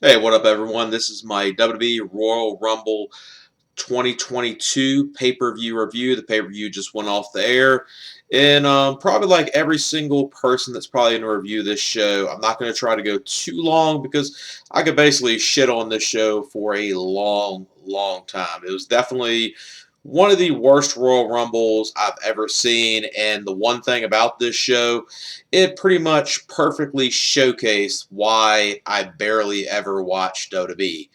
Hey, what up, everyone? This is my WWE Royal Rumble 2022 pay-per-view review. The pay-per-view just went off the air. And probably like every single person that's probably going to review this show, I'm not going to try to go too long because I could basically shit on this show for a long, long time. It was definitely one of the worst Royal Rumbles I've ever seen. And the one thing about this show, it pretty much perfectly showcased why I barely ever watched WWE.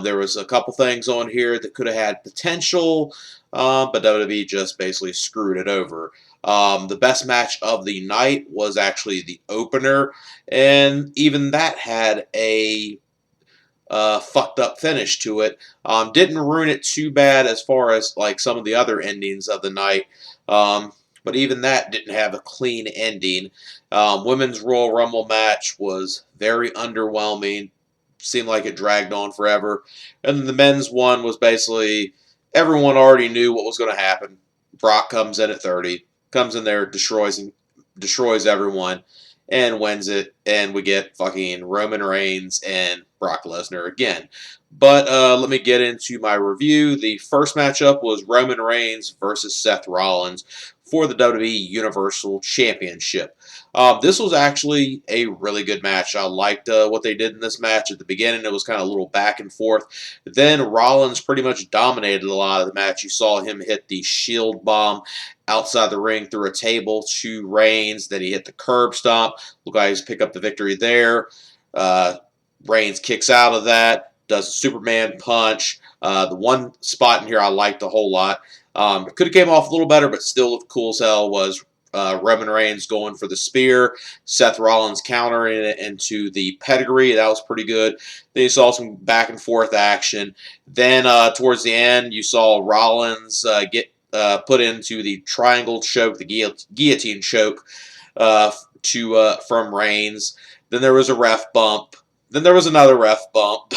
There was a couple things on here that could have had potential, but WWE just basically screwed it over. The best match of the night was actually the opener, and even that had a fucked up finish to it. Didn't ruin it too bad as far as like some of the other endings of the night. But even that didn't have a clean ending. Women's Royal Rumble match was very underwhelming. Seemed like it dragged on forever. And then the men's one was basically everyone already knew what was going to happen. Brock comes in at 30, comes in there, destroys everyone, and wins it, and we get fucking Roman Reigns and Brock Lesnar again. But let me get into my review. The first matchup was Roman Reigns versus Seth Rollins for the WWE Universal Championship. This was actually a really good match. I liked what they did in this match. At the beginning, it was kind of a little back and forth. Then Rollins pretty much dominated a lot of the match. You saw him hit the shield bomb outside the ring through a table to Reigns. Then he hit the curb stomp. Look like he's pick up the victory there. Reigns kicks out of that, does a Superman punch. The one spot in here I liked a whole lot. Could have came off a little better, but still looked cool as hell. Was Roman Reigns going for the spear, Seth Rollins countering it into the pedigree. That was pretty good. Then you saw some back and forth action. Then towards the end, you saw Rollins get put into the triangle choke, the guillotine choke from Reigns. Then there was a ref bump. Then there was another ref bump.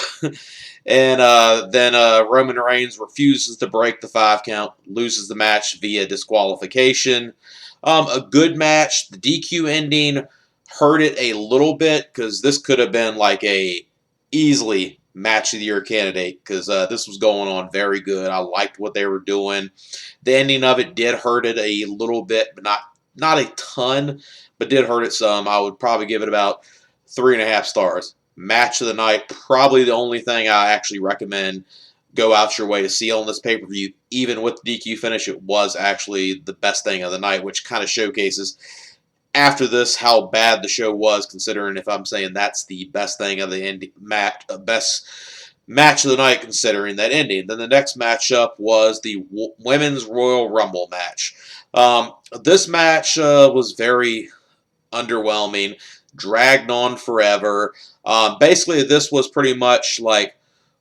And then Roman Reigns refuses to break the 5 count, loses the match via disqualification. A good match. The DQ ending hurt it a little bit because this could have been like a easily match of the year candidate because this was going on very good. I liked what they were doing. The ending of it did hurt it a little bit, but not a ton, but did hurt it some. I would probably give it about 3.5 stars. Match of the night, probably the only thing I actually recommend go out your way to see on this pay-per-view. Even with the DQ finish, it was actually the best thing of the night, which kind of showcases after this how bad the show was, considering if I'm saying that's the best thing of the best match of the night, considering that ending. Then the next matchup was the Women's Royal Rumble match. This match was very underwhelming, dragged on forever. Basically, this was pretty much like,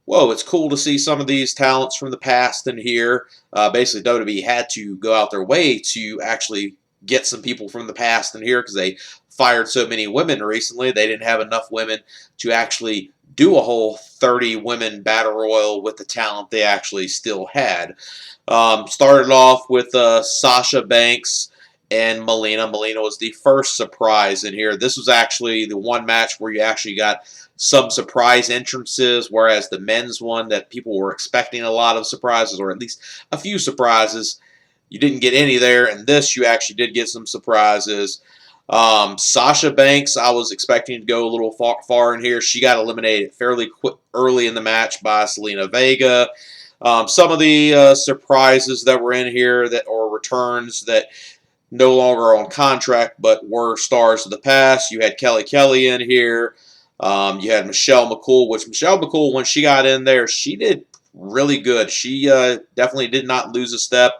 whoa, it's cool to see some of these talents from the past in here. Basically, WWE had to go out their way to actually get some people from the past in here because they fired so many women recently. They didn't have enough women to actually do a whole 30 women battle royal with the talent they actually still had. Started off with Sasha Banks and Melina. Melina was the first surprise in here. This was actually the one match where you actually got some surprise entrances, whereas the men's one that people were expecting a lot of surprises, or at least a few surprises, you didn't get any there. And this, you actually did get some surprises. Sasha Banks, I was expecting to go a little far in here. She got eliminated fairly quick early in the match by Selena Vega. Some of the surprises that were in here or returns that no longer on contract but were stars of the past. You had Kelly in here. You had Michelle McCool, which Michelle McCool, when she got in there, she did really good. She definitely did not lose a step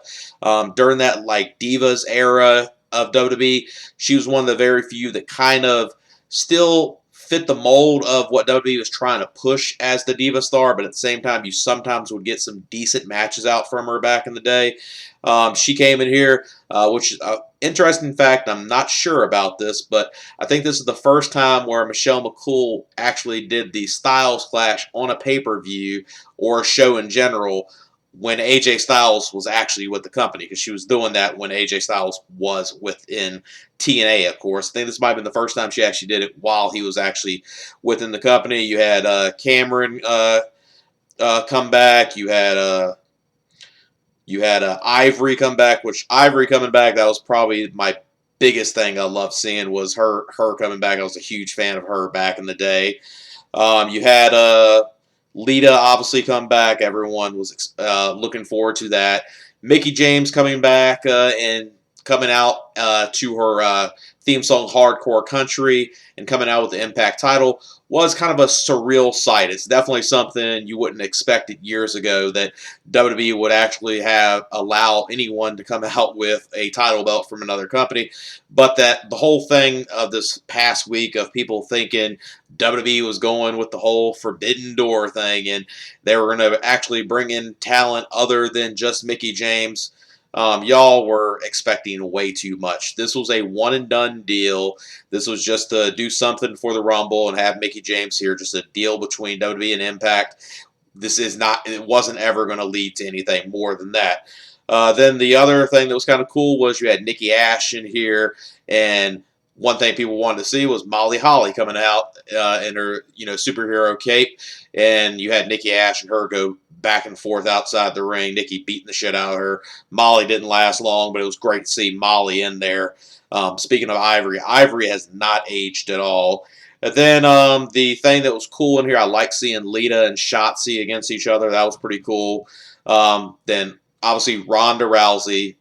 during that like Divas era of WWE. She was one of the very few that kind of still fit the mold of what WWE was trying to push as the Diva star, but at the same time, you sometimes would get some decent matches out from her back in the day. She came in here, which is an interesting fact. I'm not sure about this, but I think this is the first time where Michelle McCool actually did the Styles Clash on a pay-per-view or a show in general when AJ Styles was actually with the company, because she was doing that when AJ Styles was within TNA, of course. I think this might have been the first time she actually did it while he was actually within the company. You had Cameron come back. You had Ivory come back, which Ivory coming back, that was probably my biggest thing I loved seeing was her coming back. I was a huge fan of her back in the day. You had Lita obviously come back. Everyone was looking forward to that. Mickie James coming back and coming out to her theme song Hardcore Country and coming out with the Impact title was kind of a surreal sight. It's definitely something you wouldn't expect years ago that WWE would actually allow anyone to come out with a title belt from another company. But that the whole thing of this past week of people thinking WWE was going with the whole Forbidden Door thing and they were going to actually bring in talent other than just Mickie James. Y'all were expecting way too much. This was a one-and-done deal. This was just to do something for the Rumble and have Mickie James here, just a deal between WWE and Impact. It wasn't ever going to lead to anything more than that. Then the other thing that was kind of cool was you had Nikki Ash in here, and one thing people wanted to see was Molly Holly coming out in her superhero cape, and you had Nikki Ash and her go back and forth outside the ring. Nikki beating the shit out of her. Molly didn't last long, but it was great to see Molly in there. Speaking of Ivory, Ivory has not aged at all. And then the thing that was cool in here, I like seeing Lita and Shotzi against each other. That was pretty cool. Then obviously Ronda Rousey.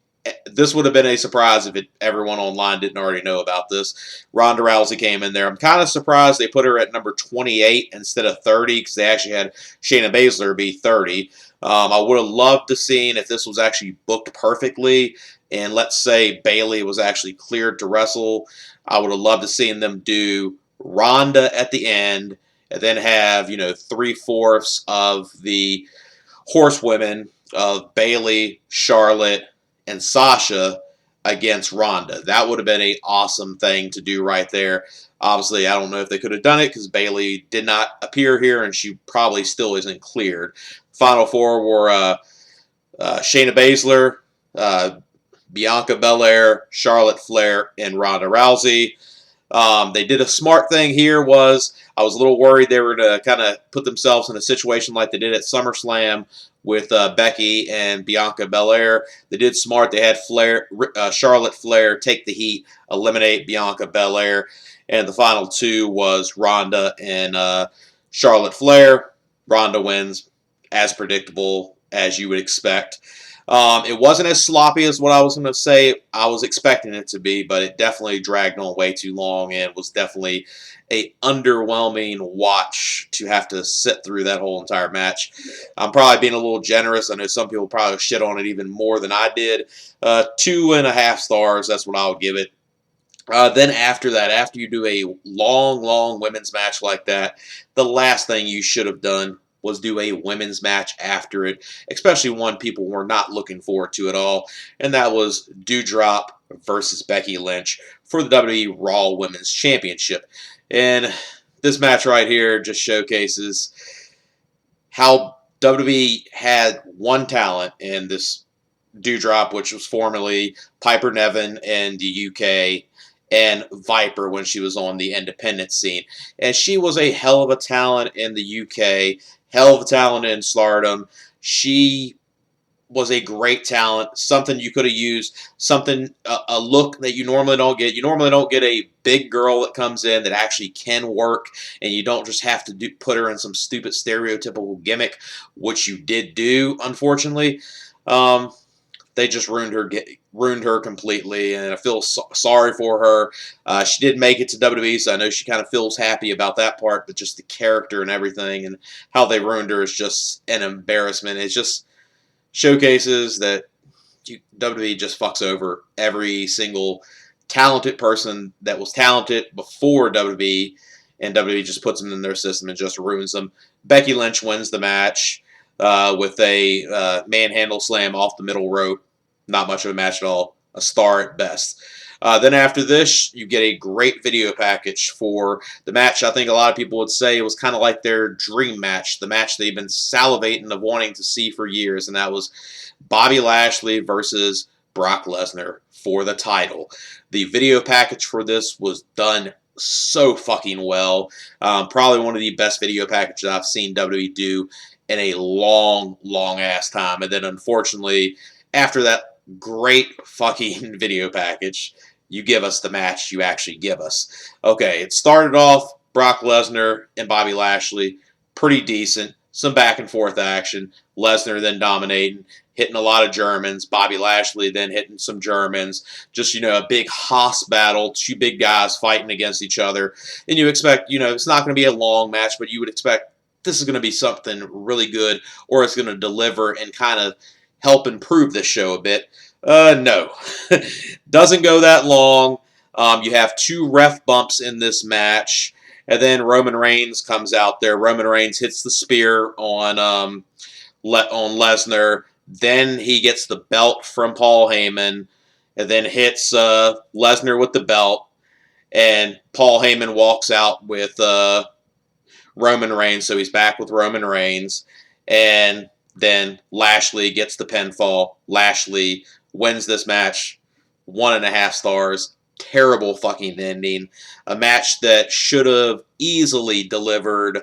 This would have been a surprise if everyone online didn't already know about this. Ronda Rousey came in there. I'm kind of surprised they put her at number 28 instead of 30 because they actually had Shayna Baszler be 30. I would have loved to seen if this was actually booked perfectly and let's say Bayley was actually cleared to wrestle. I would have loved to seen them do Ronda at the end and then have, 3/4 of the horsewomen of Bayley, Charlotte, and Sasha against Ronda. That would have been an awesome thing to do right there. Obviously, I don't know if they could have done it because Bayley did not appear here and she probably still isn't cleared. Final four were Shayna Baszler, Bianca Belair, Charlotte Flair, and Ronda Rousey. They did a smart thing here was I was a little worried they were to kind of put themselves in a situation like they did at SummerSlam with Becky and Bianca Belair. They did smart. They had Charlotte Flair take the heat, eliminate Bianca Belair, and the final two was Ronda and Charlotte Flair. Ronda wins, as predictable as you would expect. It wasn't as sloppy as what I was going to say. I was expecting it to be, but it definitely dragged on way too long and was definitely a underwhelming watch to have to sit through that whole entire match. I'm probably being a little generous. I know some people probably shit on it even more than I did. 2.5 stars, that's what I would give it. Then after that, after you do a long women's match like that, the last thing you should have done was do a women's match after it, especially one people were not looking forward to at all, and that was Doudrop versus Becky Lynch for the WWE Raw Women's Championship. And this match right here just showcases how WWE had one talent in this Doudrop, which was formerly Piper Niven in the UK, and Viper when she was on the independent scene. And she was a hell of a talent in the UK, hell of a talent in Stardom. She was a great talent, something you could have used, a look that you normally don't get. You normally don't get a big girl that comes in that actually can work, and you don't just have to put her in some stupid stereotypical gimmick, which you did do, unfortunately. They just ruined her completely, and I feel sorry for her. She did make it to WWE, so I know she kind of feels happy about that part, but just the character and everything and how they ruined her is just an embarrassment. It just showcases that WWE just fucks over every single talented person that was talented before WWE, and WWE just puts them in their system and just ruins them. Becky Lynch wins the match with a manhandle slam off the middle rope. Not much of a match at all. a star at best. Then after this, you get a great video package for the match. I think a lot of people would say it was kind of like their dream match, the match they've been salivating of wanting to see for years, and that was Bobby Lashley versus Brock Lesnar for the title. The video package for this was done so fucking well. Probably one of the best video packages I've seen WWE do in a long, long ass time. And then unfortunately, after that great fucking video package, you give us the match you actually give us. Okay, it started off Brock Lesnar and Bobby Lashley, pretty decent. Some back and forth action. Lesnar then dominating, hitting a lot of Germans. Bobby Lashley then hitting some Germans. Just, a big Haas battle. Two big guys fighting against each other. And you expect, it's not going to be a long match, but you would expect this is going to be something really good, or it's going to deliver and kind of help improve this show a bit. No. Doesn't go that long. You have 2 ref bumps in this match. And then Roman Reigns comes out there. Roman Reigns hits the spear on Lesnar. Then he gets the belt from Paul Heyman. And then hits Lesnar with the belt. And Paul Heyman walks out with Roman Reigns. So he's back with Roman Reigns. And then Lashley gets the pinfall. Lashley wins this match. 1.5 stars. Terrible fucking ending. A match that should have easily delivered,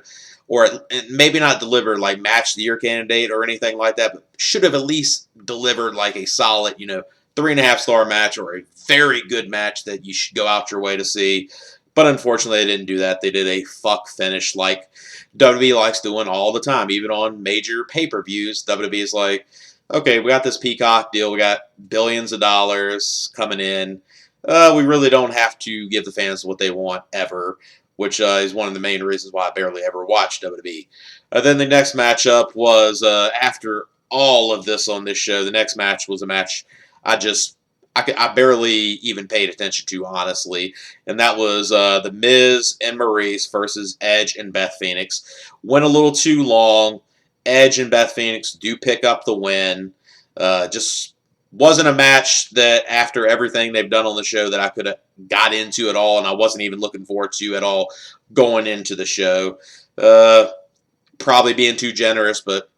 or maybe not delivered like match of the year candidate or anything like that, but should have at least delivered like a solid, 3.5 star match, or a very good match that you should go out your way to see. But unfortunately, they didn't do that. They did a fuck finish like WWE likes doing all the time, even on major pay-per-views. WWE is like, okay, we got this Peacock deal. We got billions of dollars coming in. We really don't have to give the fans what they want ever, which is one of the main reasons why I barely ever watched WWE. Then the next matchup was, after all of this on this show, the next match was a match I barely even paid attention to, honestly. And that was The Miz and Maryse versus Edge and Beth Phoenix. Went a little too long. Edge and Beth Phoenix do pick up the win. Just wasn't a match that, after everything they've done on the show, that I could have got into at all, and I wasn't even looking forward to at all going into the show. Probably being too generous, but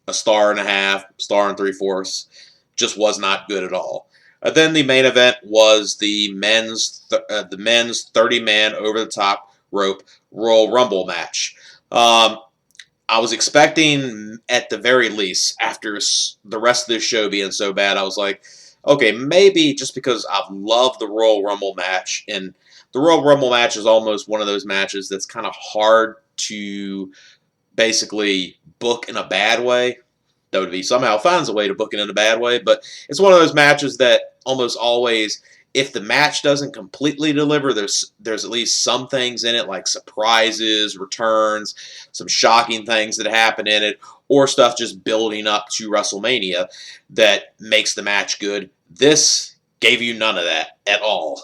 1.5 stars, 1.75 just was not good at all. Then the main event was the men's 30-man over-the-top rope Royal Rumble match. I was expecting, at the very least, after the rest of this show being so bad, I was like, okay, maybe just because I've loved the Royal Rumble match, and the Royal Rumble match is almost one of those matches that's kind of hard to basically book in a bad way. WWE somehow finds a way to book it in a bad way, but it's one of those matches that almost always, if the match doesn't completely deliver, there's at least some things in it, like surprises, returns, some shocking things that happen in it, or stuff just building up to WrestleMania that makes the match good. This gave you none of that at all.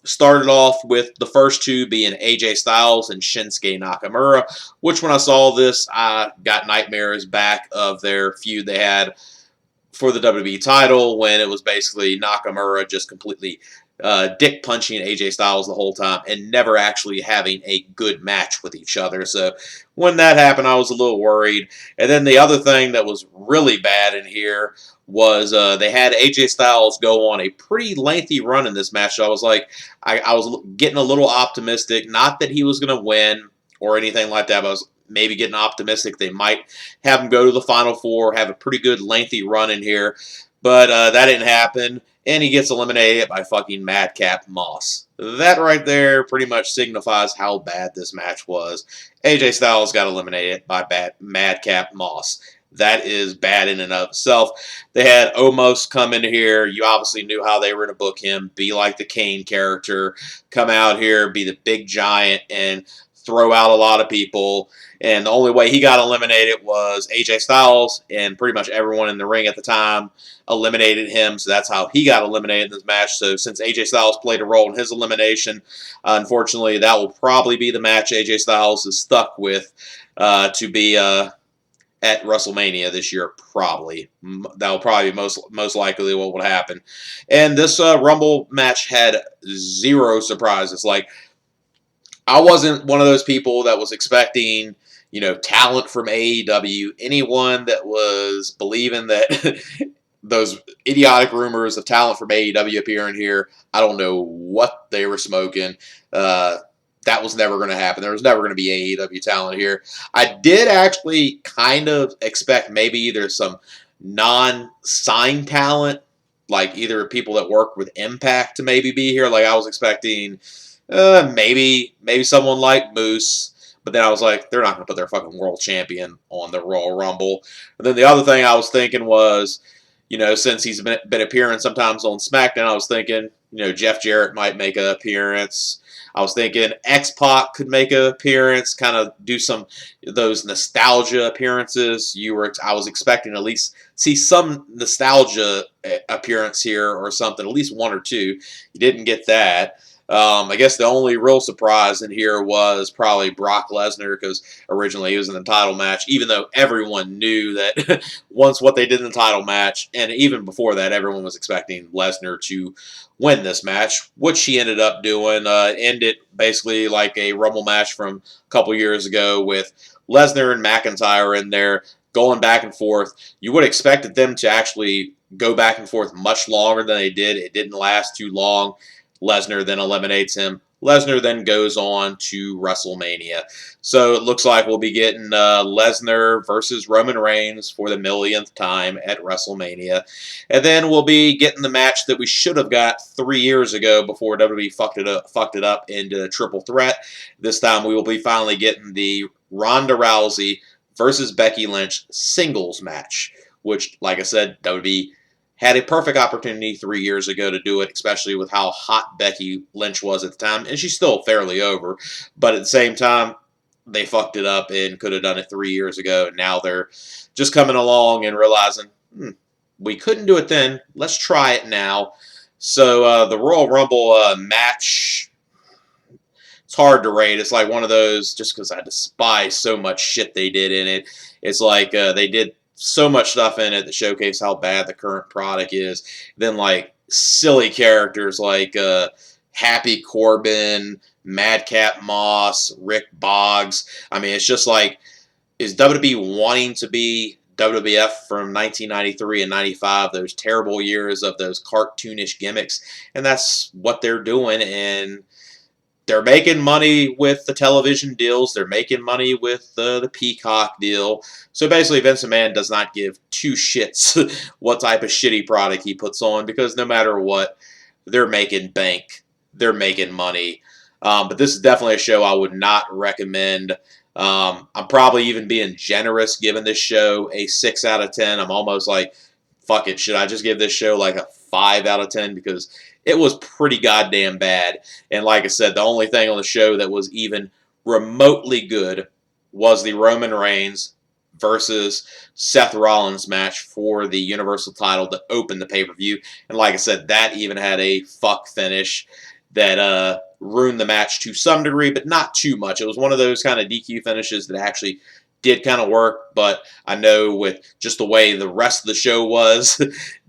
Started off with the first two being AJ Styles and Shinsuke Nakamura, which when I saw this, I got nightmares back of their feud they had for the WWE title, when it was basically Nakamura just completely dick punching AJ Styles the whole time and never actually having a good match with each other. So when that happened, I was a little worried. And then the other thing that was really bad in here was they had AJ Styles go on a pretty lengthy run in this match. So I was like, I was getting a little optimistic. Not that he was going to win or anything like that, but I was maybe getting optimistic they might have him go to the Final Four, have a pretty good lengthy run in here. But that didn't happen, and he gets eliminated by fucking Madcap Moss. That right there pretty much signifies how bad this match was. AJ Styles got eliminated by Madcap Moss. That is bad in and of itself. They had Omos come in here. You obviously knew how they were going to book him. Be like the Kane character. Come out here, be the big giant, and throw out a lot of people. And the only way he got eliminated was AJ Styles, and pretty much everyone in the ring at the time eliminated him. So that's how he got eliminated in this match. So since AJ Styles played a role in his elimination, unfortunately, that will probably be the match AJ Styles is stuck with to be at WrestleMania this year, probably. That will probably be most likely what will happen. And this Rumble match had zero surprises. Like, I wasn't one of those people that was expecting, talent from AEW. Anyone that was believing that those idiotic rumors of talent from AEW appearing here, I don't know what they were smoking. That was never going to happen. There was never going to be AEW talent here. I did actually kind of expect maybe either some non-signed talent, like either people that work with Impact to maybe be here. Like I was expecting maybe someone like Moose. But then I was like, they're not going to put their fucking world champion on the Royal Rumble. And then the other thing I was thinking was, since he's been appearing sometimes on SmackDown, I was thinking, Jeff Jarrett might make an appearance. I was thinking X-Pac could make an appearance, kind of do some of those nostalgia appearances. I was expecting at least see some nostalgia appearance here or something, at least one or two. You didn't get that. I guess the only real surprise in here was probably Brock Lesnar, because originally he was in the title match, even though everyone knew that once what they did in the title match, and even before that, everyone was expecting Lesnar to win this match, which he ended up doing. Ended basically like a Rumble match from a couple years ago with Lesnar and McIntyre in there going back and forth. You would have expected them to actually go back and forth much longer than they did. It didn't last too long. Lesnar then eliminates him. Lesnar then goes on to WrestleMania. So it looks like we'll be getting Lesnar versus Roman Reigns for the millionth time at WrestleMania. And then we'll be getting the match that we should have got 3 years ago before WWE fucked it up into a triple threat. This time we will be finally getting the Ronda Rousey versus Becky Lynch singles match, which, like I said, WWE had a perfect opportunity 3 years ago to do it, especially with how hot Becky Lynch was at the time. And she's still fairly over. But at the same time, they fucked it up and could have done it 3 years ago. And now they're just coming along and realizing, we couldn't do it then. Let's try it now. So the Royal Rumble match, it's hard to rate. It's like one of those, just because I despise so much shit they did in it. It's like they did so much stuff in it that showcase how bad the current product is. Then like silly characters like Happy Corbin, Madcap Moss, Rick Boggs. I mean, it's just like, is WWE wanting to be WWF from 1993 and 95, those terrible years of those cartoonish gimmicks? And that's what they're doing, and they're making money with the television deals. They're making money with the Peacock deal. So basically, Vince McMahon does not give two shits what type of shitty product he puts on, because no matter what, they're making bank. They're making money. But this is definitely a show I would not recommend. I'm probably even being generous giving this show a 6 out of 10. I'm almost like, fuck it, should I just give this show like a 5 out of 10? Because it was pretty goddamn bad. And like I said, the only thing on the show that was even remotely good was the Roman Reigns versus Seth Rollins match for the Universal title to open the pay-per-view. And like I said, that even had a fuck finish that ruined the match to some degree, but not too much. It was one of those kind of DQ finishes that actually did kind of work, but I know with just the way the rest of the show was,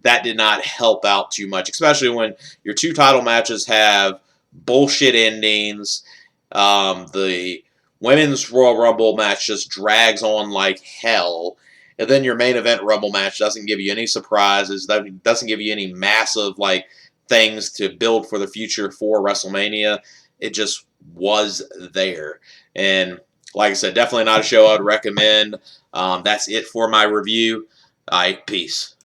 that did not help out too much, especially when your two title matches have bullshit endings. The Women's Royal Rumble match just drags on like hell, and then your main event Rumble match doesn't give you any surprises, doesn't give you any massive like things to build for the future for WrestleMania. It just was there. And like I said, definitely not a show I'd recommend. That's it for my review. All right, peace.